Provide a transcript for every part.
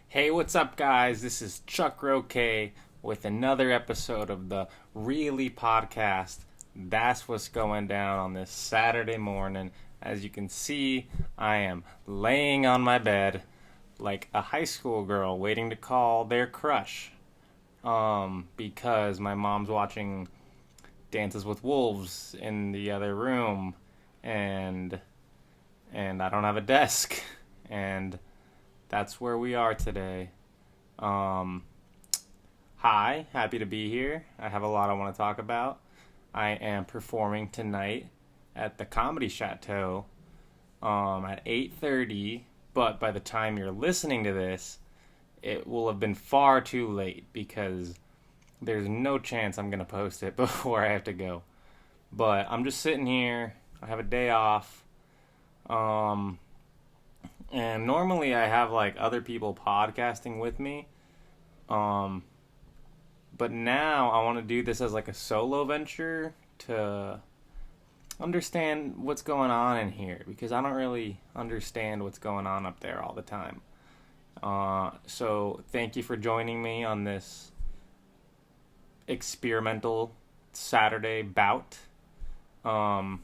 Hey, what's up, guys? This is Chuck Roque with another episode of the Reely podcast. That's what's going down on this Saturday morning. As you can see, I am laying on my bed like a high school girl waiting to call their crush. Because my mom's watching Dances with Wolves in the other room, and I don't have a desk, and that's where we are today. Um, Hi, happy to be here. I have a lot I want to talk about. I am performing tonight at the Comedy Chateau at 8:30, but by the time you're listening to this, it will have been far too late because there's no chance I'm going to post it before I have to go. But I'm just sitting here. I have a day off. Um, and normally I have like other people podcasting with me. Um, but now I want to do this as like a solo venture to understand what's going on in here because I don't really understand what's going on up there all the time. So thank you for joining me on this experimental Saturday bout. Um,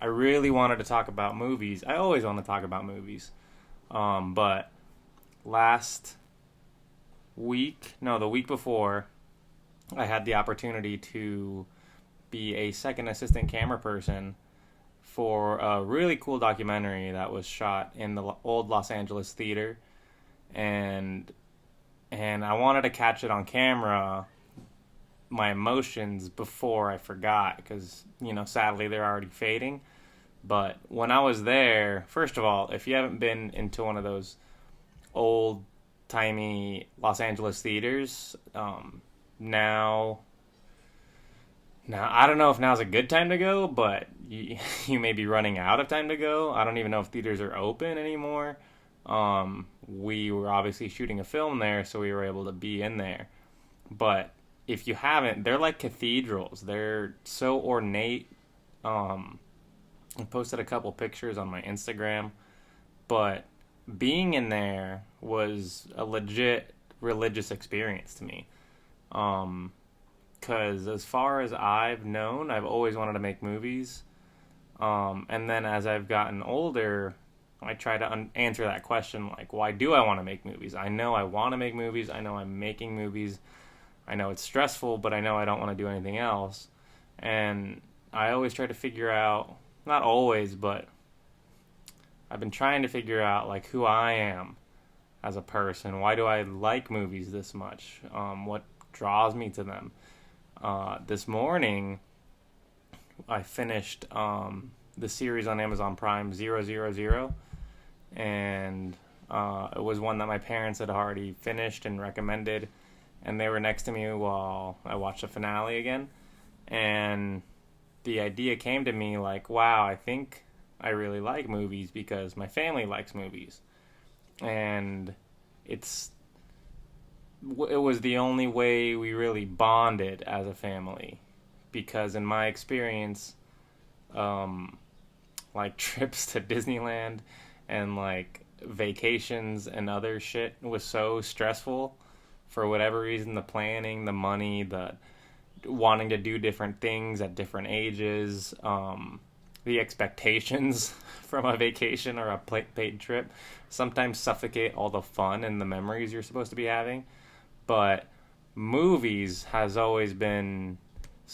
I really wanted to talk about movies. I always want to talk about movies. But last week, no, the week before, I had the opportunity to be a second assistant camera person for a really cool documentary that was shot in the old Los Angeles theater, and I wanted to catch it on camera, my emotions before I forgot because sadly they're already fading. But when I was there, first of all, if you haven't been into one of those old timey Los Angeles theaters, now I don't know if now's a good time to go, but you may be running out of time to go. I don't even know if theaters are open anymore. We were obviously shooting a film there, so we were able to be in there. But if you haven't, they're like cathedrals. They're so ornate. I posted a couple pictures on my Instagram, but being in there was a legit religious experience to me. Because as far as I've known, I've always wanted to make movies. And then as I've gotten older, I try to answer that question, like, why do I want to make movies? I know I want to make movies. I know I'm making movies. I know it's stressful, but I know I don't want to do anything else. And I always try to figure out, not always, but I've been trying to figure out, like, who I am as a person. Why do I like movies this much? What draws me to them? This morning, I finished the series on Amazon Prime, ZeroZeroZero, and it was one that my parents had already finished and recommended, and they were next to me while I watched the finale again, and the idea came to me like, wow, I think I really like movies because my family likes movies, and it was the only way we really bonded as a family, because in my experience, like trips to Disneyland and like vacations and other shit was so stressful for whatever reason, the planning, the money, the wanting to do different things at different ages, the expectations from a vacation or a paid trip sometimes suffocate all the fun and the memories you're supposed to be having. But movies has always been,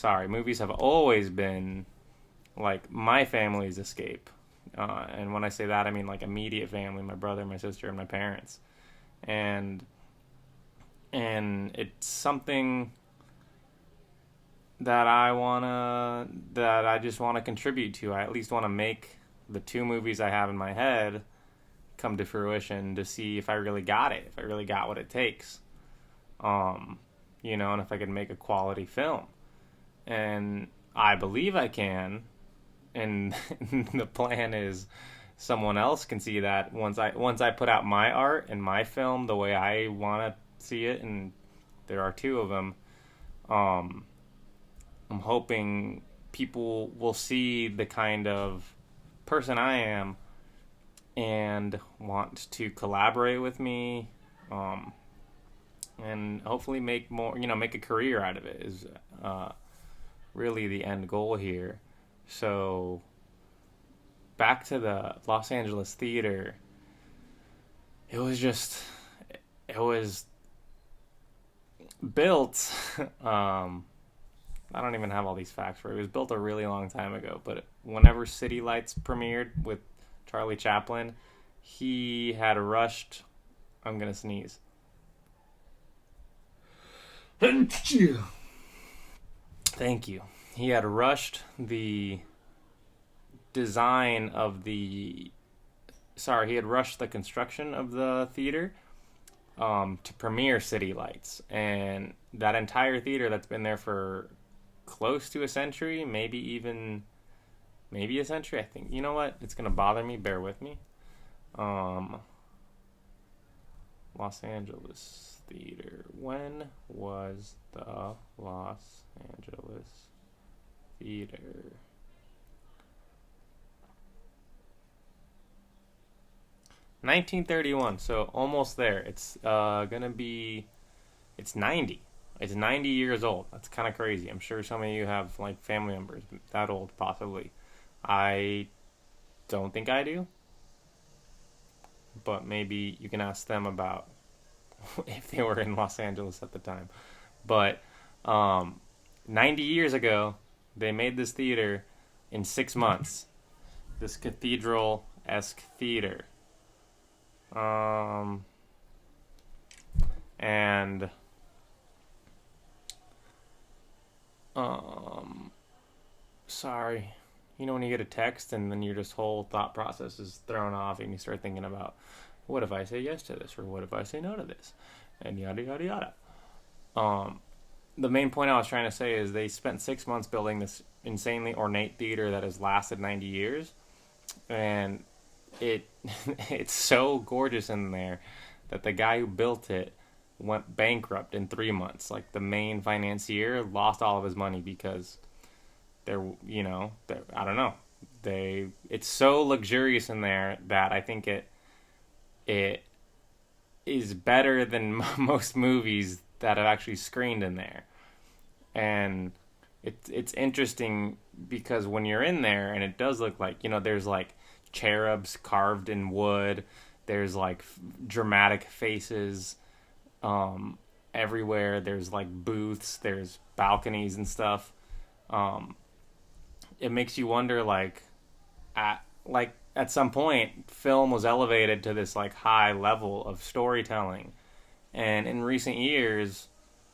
movies have always been like my family's escape. And when I say that, I mean like immediate family, my brother, my sister, and my parents. And it's something that I just wanna contribute to. I at least wanna make the two movies I have in my head come to fruition to see if I really got it, if I really got what it takes. And if I could make a quality film. And I believe I can. And the plan is someone else can see that once I put out my art and my film the way I want to see it, and there are two of them. I'm hoping people will see the kind of person I am and want to collaborate with me um, and hopefully make more. Make a career out of it is uh, really the end goal here. So back to the Los Angeles theater. It was just it was built. I don't even have all these facts for it. It was built a really long time ago, but whenever City Lights premiered with Charlie Chaplin, he had rushed. I'm gonna sneeze. Thank you. He had rushed the design of the. Sorry, he had rushed the construction of the theater to premiere City Lights, and that entire theater that's been there for close to a century, maybe a century. I think, you know what? It's gonna bother me. Bear with me. Um, Los Angeles Theater. When was the Los Angeles Theater? 1931. So almost there. It's gonna be. It's 90. It's 90 years old. That's kind of crazy. I'm sure some of you have like family members that old, possibly. I don't think I do, but maybe you can ask them about if they were in Los Angeles at the time. But 90 years ago, they made this theater in 6 months. This cathedral-esque theater. And sorry. When you get a text and then your just whole thought process is thrown off and you start thinking about, what if I say yes to this, or what if I say no to this, and yada yada yada. The main point I was trying to say is they spent 6 months building this insanely ornate theater that has lasted 90 years, and it's so gorgeous in there that the guy who built it went bankrupt in 3 months. Like, the main financier lost all of his money because I don't know. It's so luxurious in there that I think it is better than most movies that have actually screened in there. And it's interesting because when you're in there, and it does look like, there's like cherubs carved in wood, there's like dramatic faces everywhere, there's like booths, there's balconies and stuff. It makes you wonder, at some point, film was elevated to this like high level of storytelling, and in recent years,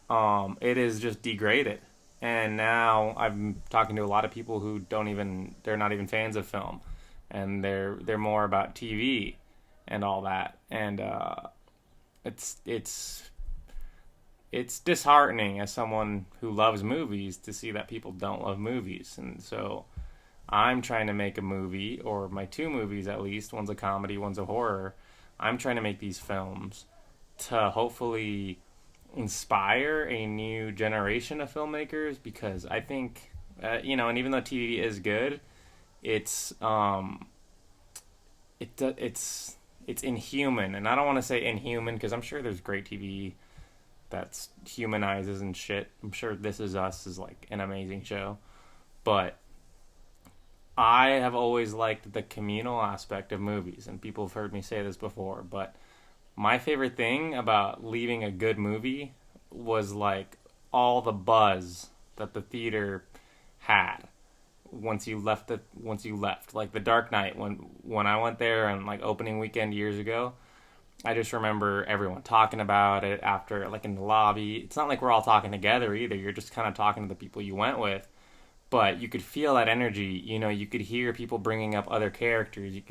it is just degraded. And now I'm talking to a lot of people who they're not even fans of film, and they're more about TV and all that, and it's disheartening as someone who loves movies to see that people don't love movies. And so I'm trying to make a movie, or my two movies at least, one's a comedy, one's a horror. I'm trying to make these films to hopefully inspire a new generation of filmmakers, because I think, and even though TV is good, it's inhuman. And I don't want to say inhuman, because I'm sure there's great TV that humanizes and shit. I'm sure This Is Us is like an amazing show, but I have always liked the communal aspect of movies, and people have heard me say this before, but my favorite thing about leaving a good movie was like all the buzz that the theater had once you left. Like The Dark Knight, when I went there on like opening weekend years ago, I just remember everyone talking about it after, like in the lobby. It's not like we're all talking together either. You're just kind of talking to the people you went with. But you could feel that energy. You could hear people bringing up other characters. You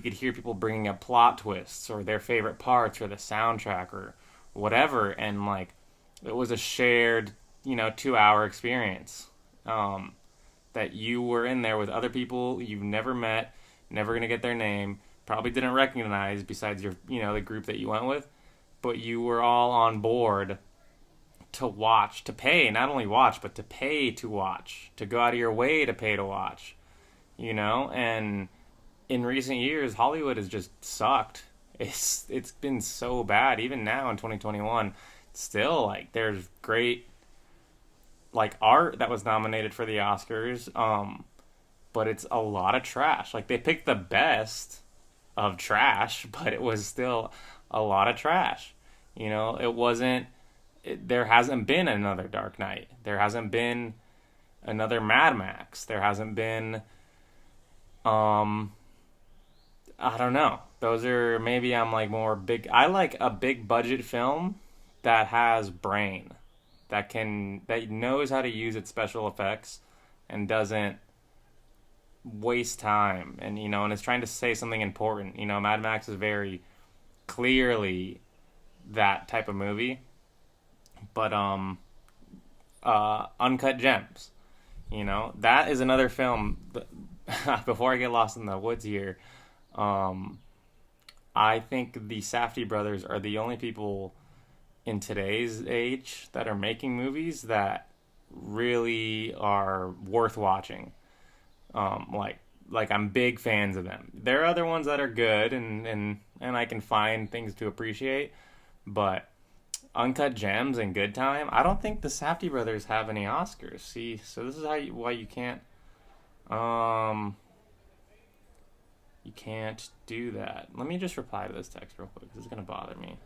could hear people bringing up plot twists or their favorite parts or the soundtrack or whatever. And like, it was a shared, 2-hour experience. That you were in there with other people you've never met, never gonna get their name, probably didn't recognize besides your, the group that you went with, but you were all on board to watch, to pay, not only watch, but to pay to watch, to go out of your way to pay to watch, and in recent years, Hollywood has just sucked it's been so bad. Even now in 2021, still like there's great like art that was nominated for the Oscars, but it's a lot of trash. Like they picked the best of trash, but it was still a lot of trash. You know, it wasn't. There hasn't been another Dark Knight. There hasn't been another Mad Max. There hasn't been. Um, I don't know. Those are maybe I'm like more big. I like a big budget film that has brain, that knows how to use its special effects, and doesn't waste time. And and is trying to say something important. Mad Max is very clearly that type of movie, but Uncut Gems. That is another film. Before I get lost in the woods here, um, I think the Safdie brothers are the only people in today's age that are making movies that really are worth watching. Like I'm big fans of them. There are other ones that are good and I can find things to appreciate, but Uncut Gems and Good Time, I don't think the Safdie brothers have any Oscars. See, so this is why you can't um you can't do that. Let me just reply to this text real quick. This is gonna bother me.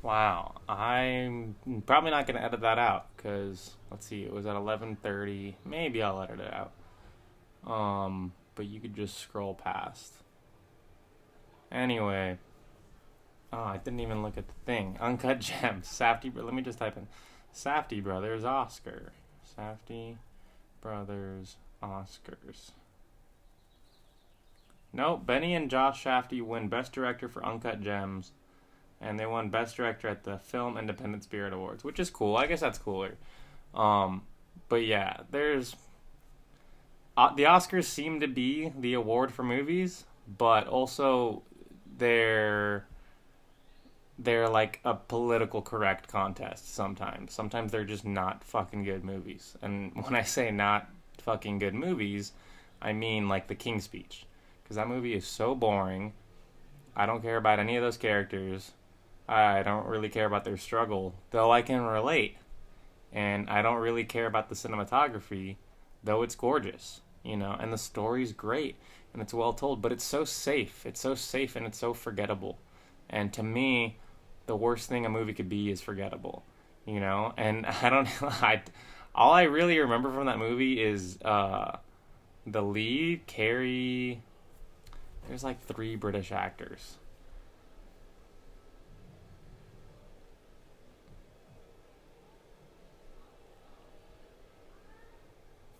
Wow, I'm probably not gonna edit that out because let's see, it was at 11:30. Maybe I'll edit it out. But you could just scroll past. Anyway, oh, I didn't even look at the thing. Uncut Gems, Safdie. Let me just type in Safdie Brothers Oscar. Safdie Brothers Oscars. Nope, Benny and Josh Safdie win Best Director for Uncut Gems, and they won Best Director at the Film Independent Spirit Awards, which is cool. I guess that's cooler. Um, but yeah, there's the Oscars seem to be the award for movies, but also they're they're like a political correct contest sometimes. Sometimes they're just not fucking good movies. And when I say not fucking good movies, I mean like The King's Speech. Because that movie is so boring. I don't care about any of those characters. I don't really care about their struggle, though I can relate. And I don't really care about the cinematography, though it's gorgeous, and the story's great and it's well told, but it's so safe. It's so safe and it's so forgettable. And to me, the worst thing a movie could be is forgettable, And I don't know. All I really remember from that movie is the lead, Carrie. There's like three British actors.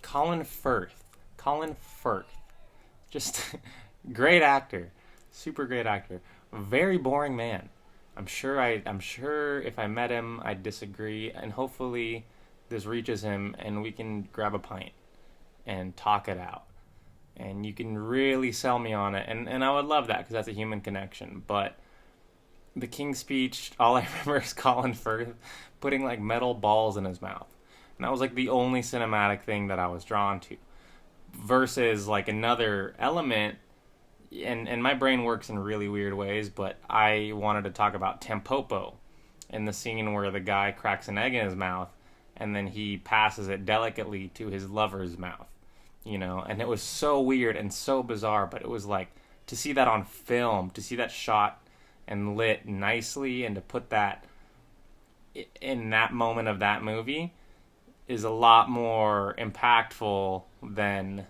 Colin Firth. Colin Firth. Just great actor. Super great actor. Very boring man. I'm sure if I met him I'd disagree, and hopefully this reaches him and we can grab a pint and talk it out. And you can really sell me on it, and I would love that because that's a human connection. But the King's Speech, all I remember is Colin Firth putting like metal balls in his mouth. And that was like the only cinematic thing that I was drawn to. Versus like another element, and my brain works in really weird ways, but I wanted to talk about Tampopo in the scene where the guy cracks an egg in his mouth and then he passes it delicately to his lover's mouth, and it was so weird and so bizarre, but it was like to see that on film, to see that shot and lit nicely, and to put that in that moment of that movie is a lot more impactful than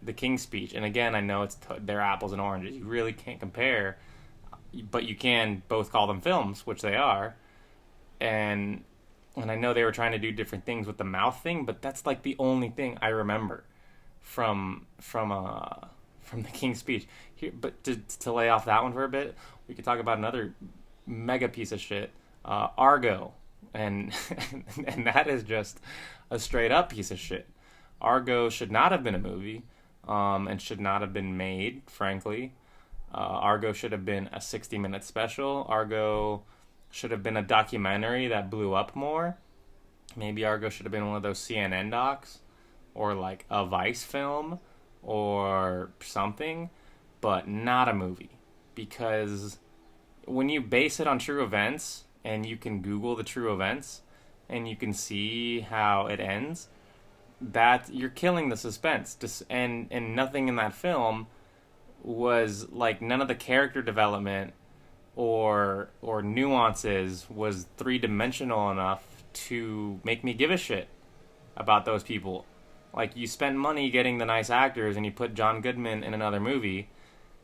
the King's Speech. And again, I know they're apples and oranges. You really can't compare, but you can both call them films, which they are. And I know they were trying to do different things with the mouth thing, but that's like the only thing I remember from the King's Speech. Here, but to lay off that one for a bit, we could talk about another mega piece of shit, Argo, and and that is just a straight up piece of shit. Argo should not have been a movie, and should not have been made, frankly. Argo should have been a 60-minute special. Argo should have been a documentary that blew up more. Maybe Argo should have been one of those CNN docs, or like a Vice film, or something, but not a movie. Because when you base it on true events, and you can Google the true events, and you can see how it ends, that you're killing the suspense. And nothing in that film was like, none of the character development or nuances was three-dimensional enough to make me give a shit about those people. Like, you spent money getting the nice actors and you put John Goodman in another movie,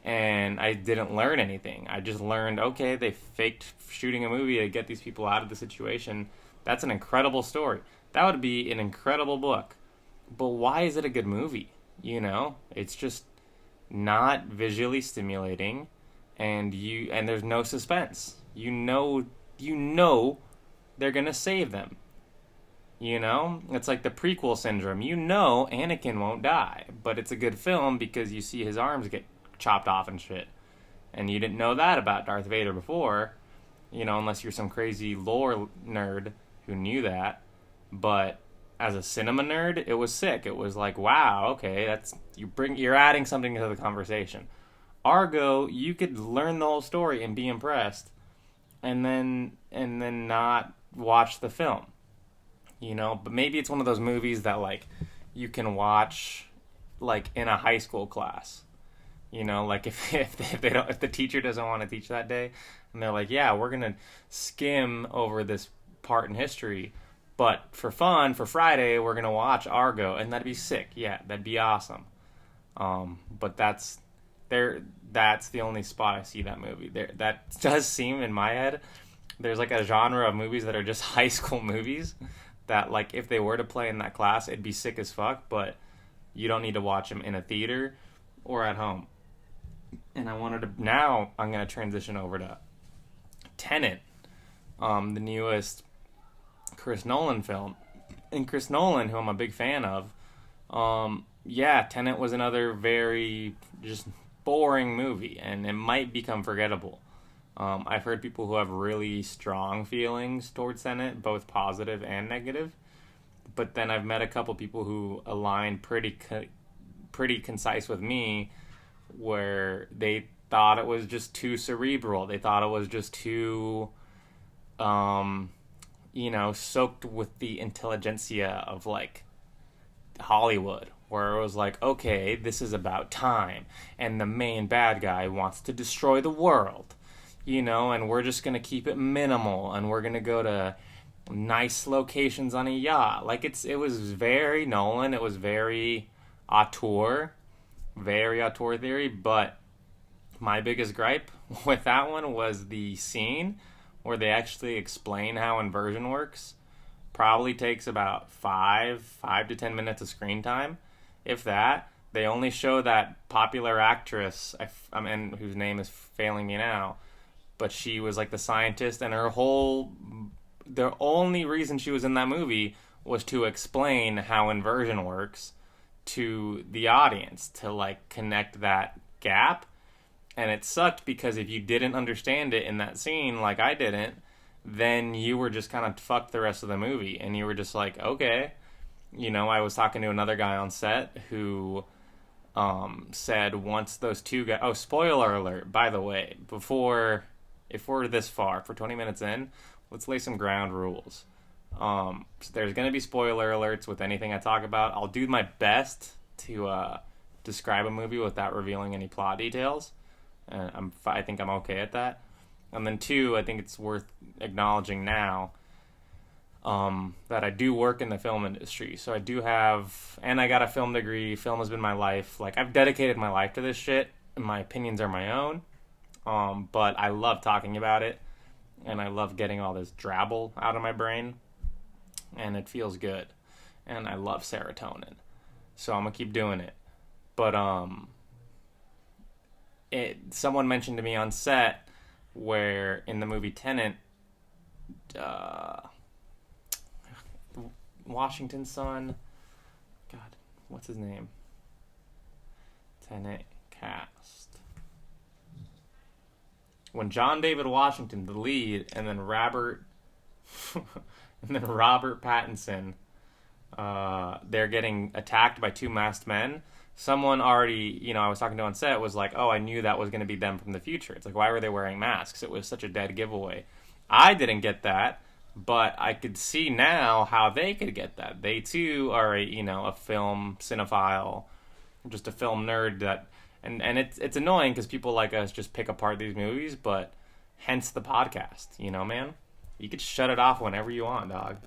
and I didn't learn anything. I just learned, okay, they faked shooting a movie to get these people out of the situation. That's an incredible story. That would be an incredible book. But why is it a good movie? You know, it's just not visually stimulating, and there's no suspense. You know they're gonna save them. You know, it's like the prequel syndrome. You know Anakin won't die, but it's a good film because you see his arms get chopped off and shit. And you didn't know that about Darth Vader before, you know, unless you're some crazy lore nerd who knew that. But as a cinema nerd, it was sick. It was like, wow, okay, you're adding something to the conversation. Argo, you could learn the whole story and be impressed, and then not watch the film. You know, but maybe it's one of those movies that, like, you can watch, like, in a high school class. You know, like, if the teacher doesn't want to teach that day, and they're like, yeah, we're gonna skim over this part in history, but for fun, for Friday, we're gonna watch Argo, and that'd be sick. Yeah, that'd be awesome. But that's the only spot I see that movie. That does seem, in my head, there's like a genre of movies that are just high school movies that, like, if they were to play in that class, it'd be sick as fuck, but you don't need to watch them in a theater or at home. And now I'm going to transition over to Tenet, the newest Chris Nolan film. And Chris Nolan, who I'm a big fan of, Tenet was another very just boring movie, and it might become forgettable. I've heard people who have really strong feelings towards Tenet, both positive and negative. But then I've met a couple people who align pretty concise with me, where they thought it was just too cerebral. They thought it was just too, soaked with the intelligentsia of, like, Hollywood, where it was like, okay, this is about time, and the main bad guy wants to destroy the world. You know, and we're just going to keep it minimal, and we're going to go to nice locations on a yacht. Like, it was very Nolan, it was very auteur theory, but my biggest gripe with that one was the scene where they actually explain how inversion works. Probably takes about 5 to 10 minutes of screen time, if that. They only show that popular actress, whose name is failing me now, but she was like the scientist, and the only reason she was in that movie was to explain how inversion works to the audience, to, like, connect that gap. And it sucked because if you didn't understand it in that scene, like I didn't, then you were just kind of fucked the rest of the movie, and you were just like, okay. You know, I was talking to another guy on set who said once those two guys... Oh, spoiler alert, by the way, if we're this far, for 20 minutes in, let's lay some ground rules. So there's going to be spoiler alerts with anything I talk about. I'll do my best to describe a movie without revealing any plot details. I think I'm okay at that. And then 2, I think it's worth acknowledging now that I do work in the film industry. So I do have... And I got a film degree. Film has been my life. Like, I've dedicated my life to this shit. And my opinions are my own. But I love talking about it, and I love getting all this drabble out of my brain, and it feels good, and I love serotonin, so I'm gonna keep doing it. But someone mentioned to me on set where in the movie Tenet, Washington Sun, God, what's his name? Tenet cast. When John David Washington, the lead, and then Robert Pattinson, they're getting attacked by two masked men. Someone already, I was talking to on set, was like, oh, I knew that was going to be them from the future. It's like, why were they wearing masks? It was such a dead giveaway. I didn't get that, but I could see now how they could get that. They too are a film cinephile, just a film nerd that, and it's annoying because people like us just pick apart these movies, but hence the podcast, man. You could shut it off whenever you want, dog.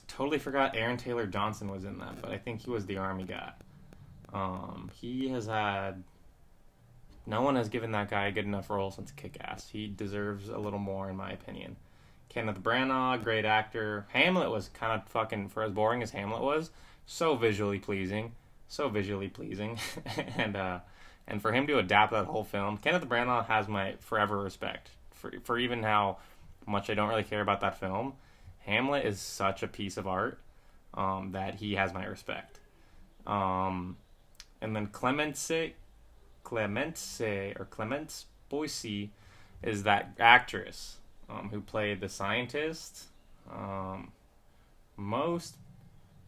Totally forgot Aaron Taylor Johnson was in that, but I think he was the army guy. He has had... No one has given that guy a good enough role since Kick-Ass. He deserves a little more, in my opinion. Kenneth Branagh, great actor. Hamlet was kind of fucking, for as boring as Hamlet was, so visually pleasing. And for him to adapt that whole film, Kenneth Branagh has my forever respect. For even how much I don't really care about that film, Hamlet is such a piece of art that he has my respect. And then Clemence Boyce is that actress who played the scientist. Most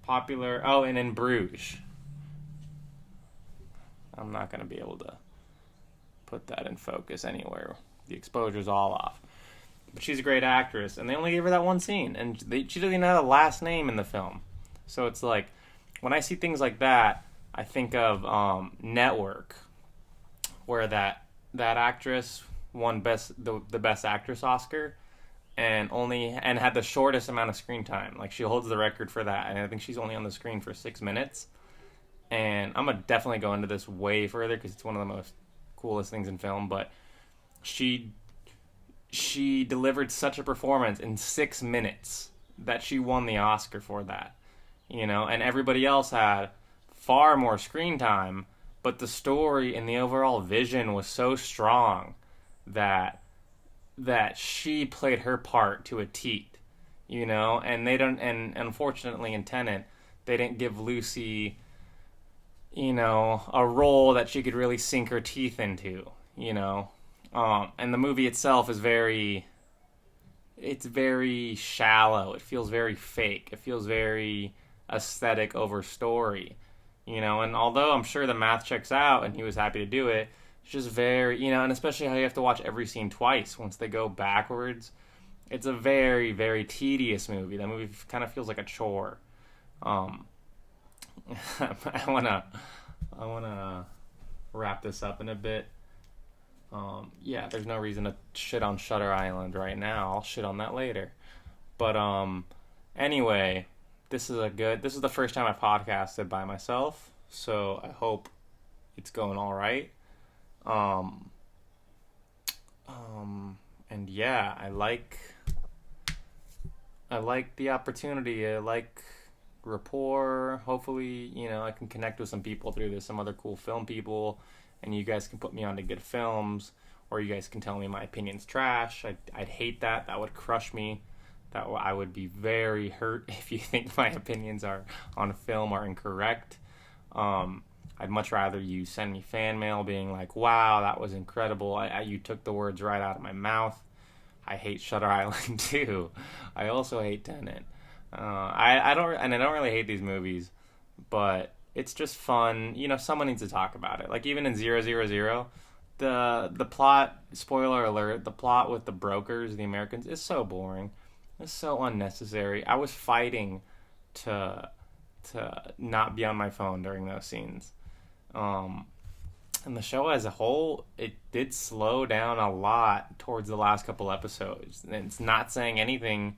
popular... Oh, and in Bruges. I'm not going to be able to put that in focus anywhere. The exposure's all off. But she's a great actress, and they only gave her that one scene, and she doesn't even have a last name in the film. So it's like, when I see things like that, I think of Network, where that actress won the best actress Oscar, and had the shortest amount of screen time. Like, she holds the record for that, and I think she's only on the screen for 6 minutes. And I'm gonna definitely go into this way further because it's one of the most coolest things in film, but she delivered such a performance in 6 minutes that she won the Oscar for that, and everybody else had far more screen time, but the story and the overall vision was so strong that she played her part to a T, and and unfortunately in Tenet, they didn't give Lucy, a role that she could really sink her teeth into, and the movie itself is very shallow. It feels very fake. It feels very aesthetic over story, and although I'm sure the math checks out and he was happy to do it, it's just very, and especially how you have to watch every scene twice once they go backwards. It's a very, very tedious movie. That movie kind of feels like a chore. I wanna wrap this up in a bit. There's no reason to shit on Shutter Island right now. I'll shit on that later. But anyway, this is the first time I podcasted by myself, so I hope it's going all right. And yeah, I like the opportunity. I like rapport. Hopefully, I can connect with some people through this, some other cool film people, and you guys can put me on to good films, or you guys can tell me my opinion's trash. I'd hate that. That would crush me. I would be very hurt if you think my opinions on film are incorrect. I'd much rather you send me fan mail being like, wow, that was incredible. You took the words right out of my mouth. I hate Shutter Island too. I also hate Tenet. I don't really hate these movies, but it's just fun. Someone needs to talk about it. Like, even in ZeroZeroZero, the plot, spoiler alert, the plot with the brokers, the Americans, is so boring. It's so unnecessary. I was fighting to not be on my phone during those scenes. And the show as a whole, it did slow down a lot towards the last couple episodes. And it's not saying anything,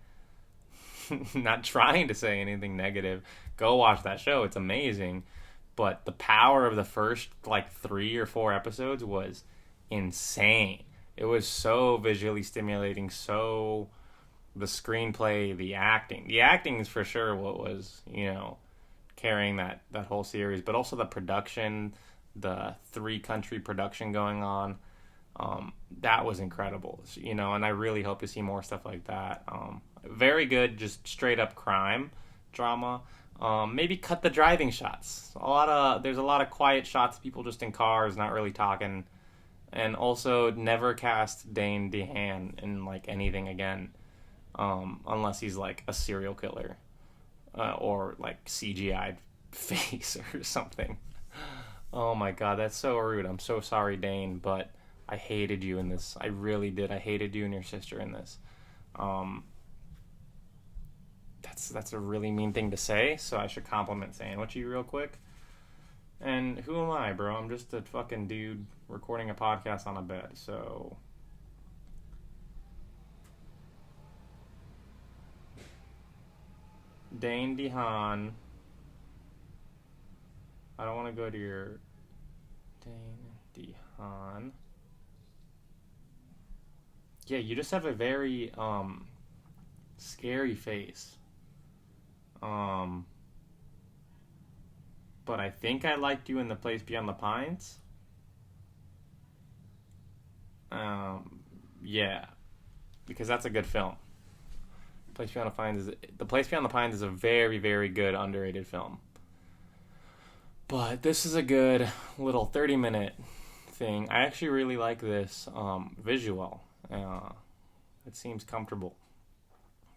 not trying to say anything negative. Go watch that show. It's amazing. But the power of the first, 3 or 4 episodes was insane. It was so visually stimulating, so... The screenplay, the acting. The acting is for sure what was, carrying that whole series. But also the production, the 3-country production going on. That was incredible, and I really hope to see more stuff like that. Very good, just straight up crime drama, Maybe cut the driving shots. There's a lot of quiet shots, people just in cars, not really talking. And also never cast Dane DeHaan in like anything again, unless he's like a serial killer, or like CGI'd face or something. Oh my god, that's so rude. I'm so sorry, Dane, but I hated you in this. I really did. I hated you and your sister in this. Um, that's a really mean thing to say, so I should compliment Sandwich you real quick. And who am I, bro? I'm just a fucking dude recording a podcast on a bed, so... Dane DeHaan. I don't want to go to your... Dane DeHaan. Yeah, you just have a very, scary face. But I think I liked you in The Place Beyond the Pines. Yeah, because that's a good film. The Place Beyond the Pines is a very, very good underrated film. But this is a good little 30-minute thing. I actually really like this visual. It seems comfortable.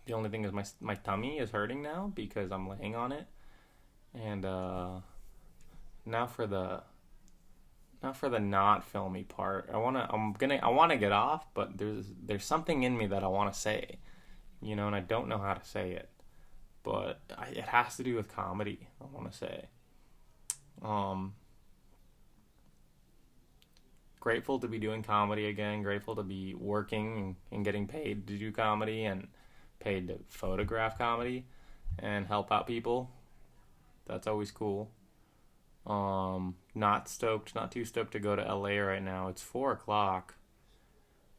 The only thing is my tummy is hurting now because I'm laying on it. And now for the not filmy part. I wanna get off, but there's something in me that I want to say, and I don't know how to say it, but it has to do with comedy. I want to say, grateful to be doing comedy again. Grateful to be working and getting paid to do comedy and paid to photograph comedy and help out people. That's always cool. Not too stoked to go to LA right now. It's 4:00.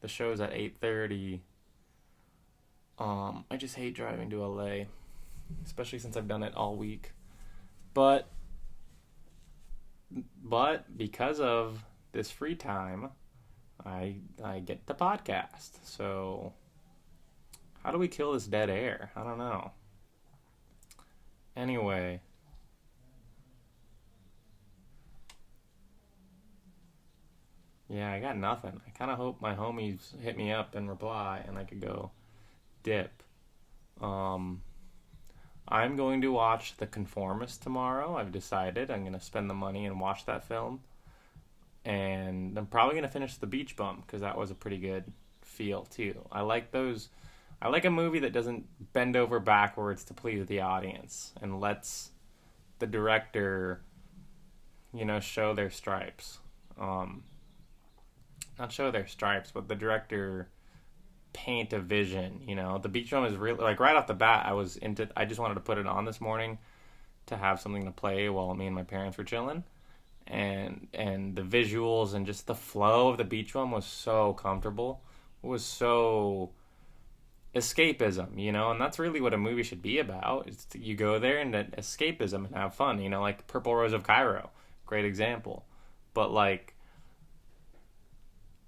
The show's at 8:30. I just hate driving to LA, especially since I've done it all week. But because of this free time, I get the podcast. So how do we kill this dead air? I don't know. Anyway, yeah, I got nothing. I kind of hope my homies hit me up and reply and I could go dip. Um, I'm going to watch The Conformist tomorrow. I've decided I'm going to spend the money and watch that film. And I'm probably going to finish The Beach Bum because that was a pretty good feel too. I like a movie that doesn't bend over backwards to please the audience and lets the director, show their stripes. Not show their stripes, but the director paint a vision. The Beach Bum is really, like, right off the bat, I just wanted to put it on this morning to have something to play while me and my parents were chilling. And the visuals and just the flow of The Beach Bum was so comfortable. It was so escapism, and that's really what a movie should be about. You go there and escapism and have fun, like Purple Rose of Cairo, great example. But like,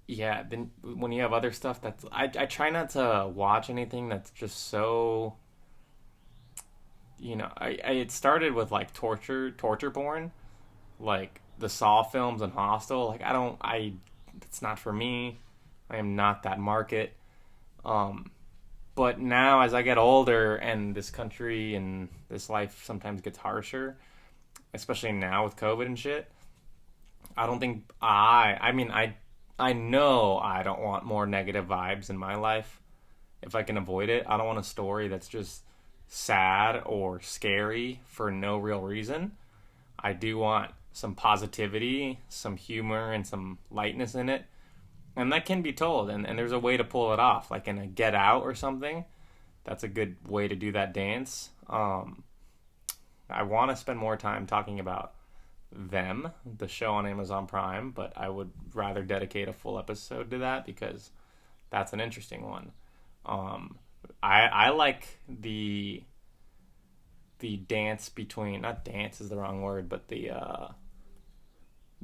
yeah, then when you have other stuff I try not to watch anything that's just so, it started with like torture porn, like the Saw films and Hostel. Like it's not for me. I am not that market. But now as I get older and this country and this life sometimes gets harsher, especially now with COVID and shit, I don't think I know I don't want more negative vibes in my life if I can avoid it. I don't want a story that's just sad or scary for no real reason. I do want some positivity, some humor, and some lightness in it. And that can be told, and there's a way to pull it off, like in a Get Out or something. That's a good way to do that dance. I want to spend more time talking about Them, the show on Amazon Prime, but I would rather dedicate a full episode to that because that's an interesting one. I like the dance between, not dance is the wrong word, but the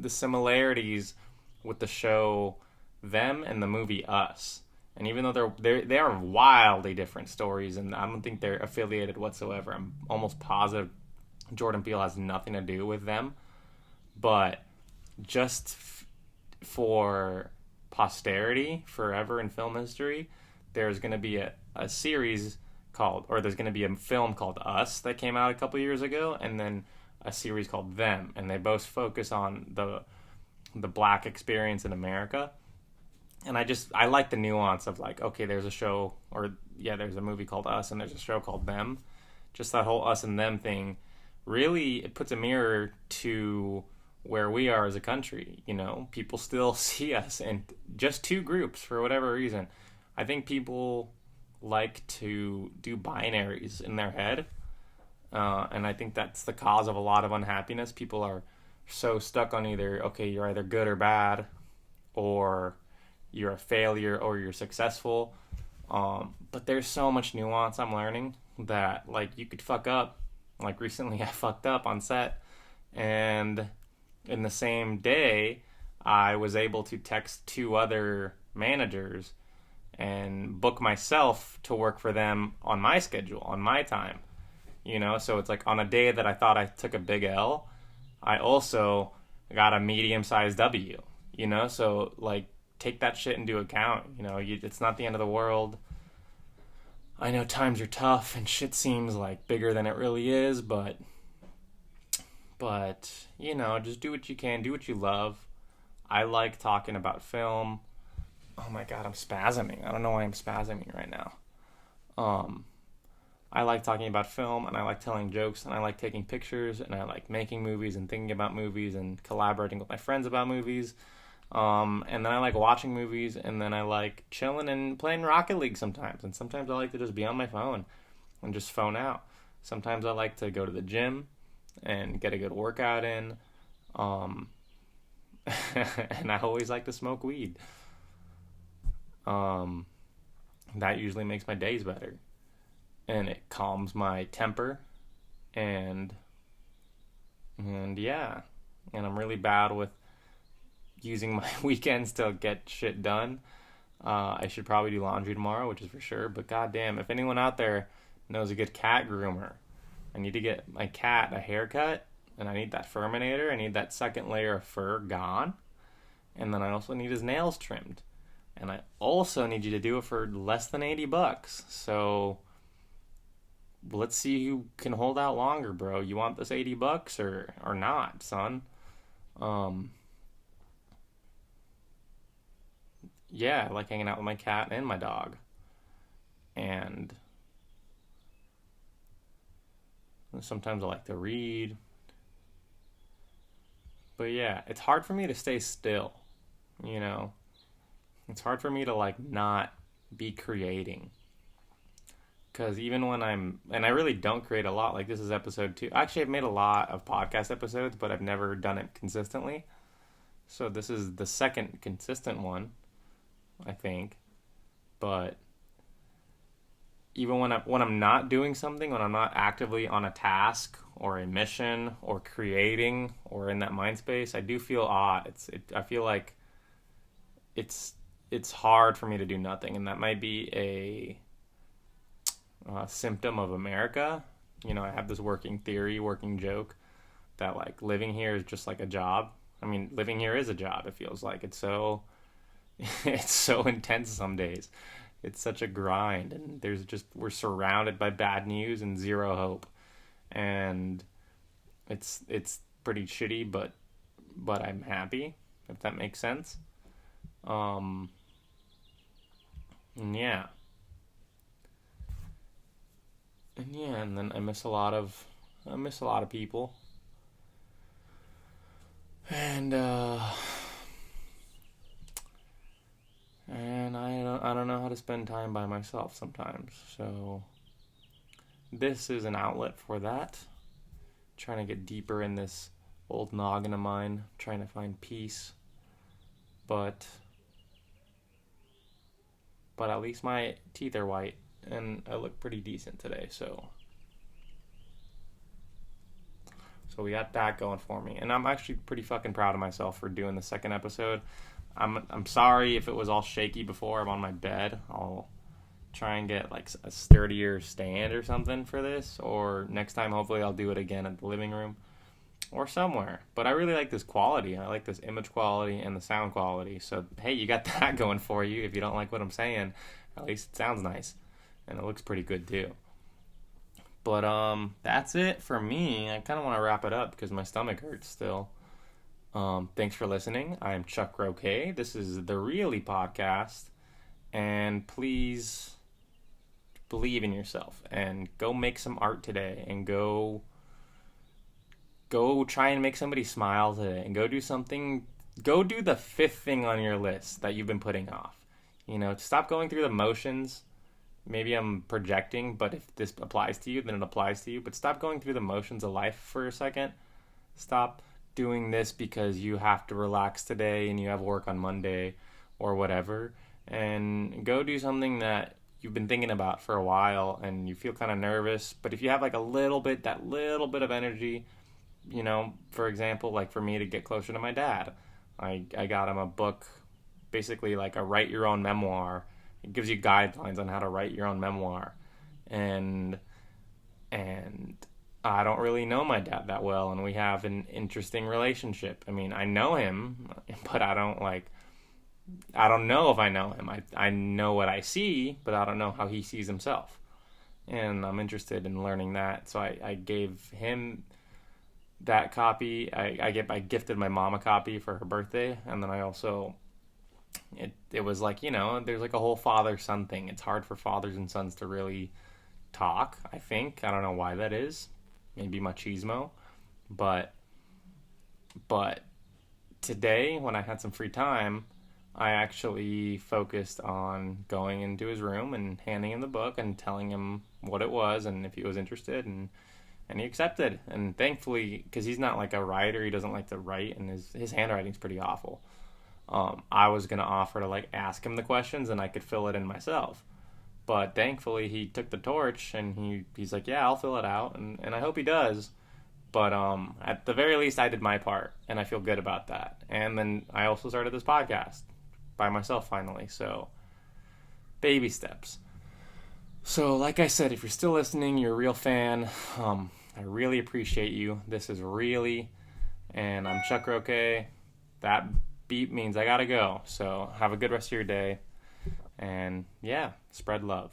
similarities with the show Them and the movie Us. And even though they are wildly different stories, and I don't think they're affiliated whatsoever, I'm almost positive Jordan Peele has nothing to do with them, but just for posterity, forever in film history, there's going to be a series called, or there's going to be a film called Us that came out a couple years ago, and then a series called Them, and they both focus on the black experience in America. And I like the nuance of like, okay, there's a show, or yeah, there's a movie called Us, and there's a show called Them. Just that whole us and them thing, really, it puts a mirror to where we are as a country. You know, people still see us in just two groups for whatever reason. I think people like to do binaries in their head, and I think that's the cause of a lot of unhappiness. People are so stuck on either, okay, you're either good or bad, or you're a failure, or you're successful. But there's so much nuance I'm learning that, like, you could fuck up. Like, recently I fucked up on set, and in the same day, I was able to text two other managers and book myself to work for them on my schedule, on my time. You know, so it's like on a day that I thought I took a big L, I also got a medium-sized W, you know? So, like, take that shit into account. You know, it's not the end of the world. I know times are tough and shit seems like bigger than it really is, but you know, just do what you can, do what you love. I like talking about film. Oh my god, I'm spasming. I don't know why I'm spasming right now. I like talking about film, and I like telling jokes, and I like taking pictures, and I like making movies and thinking about movies and collaborating with my friends about movies. And then I like watching movies, and then I like chilling and playing Rocket League sometimes. And sometimes I like to just be on my phone and just phone out. Sometimes I like to go to the gym and get a good workout in. And I always like to smoke weed. That usually makes my days better. And it calms my temper. And yeah. And I'm really bad with using my weekends to get shit done. I should probably do laundry tomorrow, which is for sure. But goddamn, if anyone out there knows a good cat groomer, I need to get my cat a haircut, and I need that furminator. I need that second layer of fur gone, and then I also need his nails trimmed, and I also need you to do it for less than $80. So let's see who can hold out longer, bro. You want this $80 or not, son? Yeah, I like hanging out with my cat and my dog. And sometimes I like to read. But yeah, it's hard for me to stay still, you know? It's hard for me to, like, not be creating. Because even when and I really don't create a lot, like this is episode 2. Actually, I've made a lot of podcast episodes, but I've never done it consistently. So this is the second consistent one, I think. But even when I'm not doing something, when I'm not actively on a task or a mission or creating or in that mind space, I do feel odd. I feel like it's hard for me to do nothing, and that might be a symptom of America. You know, I have this working joke that, like, living here is just like a job. I mean, living here is a job. It feels like it's so intense some days. It's such a grind, and we're surrounded by bad news and zero hope, and it's pretty shitty, but I'm happy, if that makes sense. And yeah, and then I miss a lot of people, and I don't know how to spend time by myself sometimes. So this is an outlet for that. Trying to get deeper in this old noggin of mine, trying to find peace. But at least my teeth are white and I look pretty decent today, so we got that going for me. And I'm actually pretty fucking proud of myself for doing the second episode. I'm sorry if it was all shaky before. I'm on my bed. I'll try and get like a sturdier stand or something for this, or next time hopefully I'll do it again at the living room or somewhere. But I really like this quality. I like this image quality and the sound quality. So hey, you got that going for you. If you don't like what I'm saying, at least it sounds nice and it looks pretty good too. But that's it for me. I kind of want to wrap it up because my stomach hurts still. Thanks for listening. I'm Chuck Roque. This is the Reely podcast, and please believe in yourself and go make some art today, and go try and make somebody smile today, and go do something. Go do the fifth thing on your list that you've been putting off. Stop going through the motions. Maybe I'm projecting, but if this applies to you, then it applies to you. But stop going through the motions of life for a second. Stop doing this because you have to relax today and you have work on Monday or whatever. And go do something that you've been thinking about for a while and you feel kind of nervous. But if you have like that little bit of energy, for example, like for me to get closer to my dad, I got him a book, basically like a write your own memoir. It gives you guidelines on how to write your own memoir. And I don't really know my dad that well, and we have an interesting relationship. I mean, I know him, but I don't know if I know him. I know what I see, but I don't know how he sees himself. And I'm interested in learning that. So I gave him that copy. I gifted my mom a copy for her birthday, and then I also... It was like, there's like a whole father-son thing. It's hard for fathers and sons to really talk, I think. I don't know why that is. Maybe machismo. But today, when I had some free time, I actually focused on going into his room and handing him the book and telling him what it was and if he was interested, and he accepted. And thankfully, because he's not like a writer, he doesn't like to write, and his handwriting's pretty awful. I was going to offer to like ask him the questions and I could fill it in myself. But thankfully he took the torch and he's like, yeah, I'll fill it out. And I hope he does. But at the very least I did my part and I feel good about that. And then I also started this podcast by myself finally. So baby steps. So like I said, if you're still listening, you're a real fan. I really appreciate you. This is Reely, and I'm Chuck Roque. That beep means I gotta go. So have a good rest of your day. And yeah, spread love.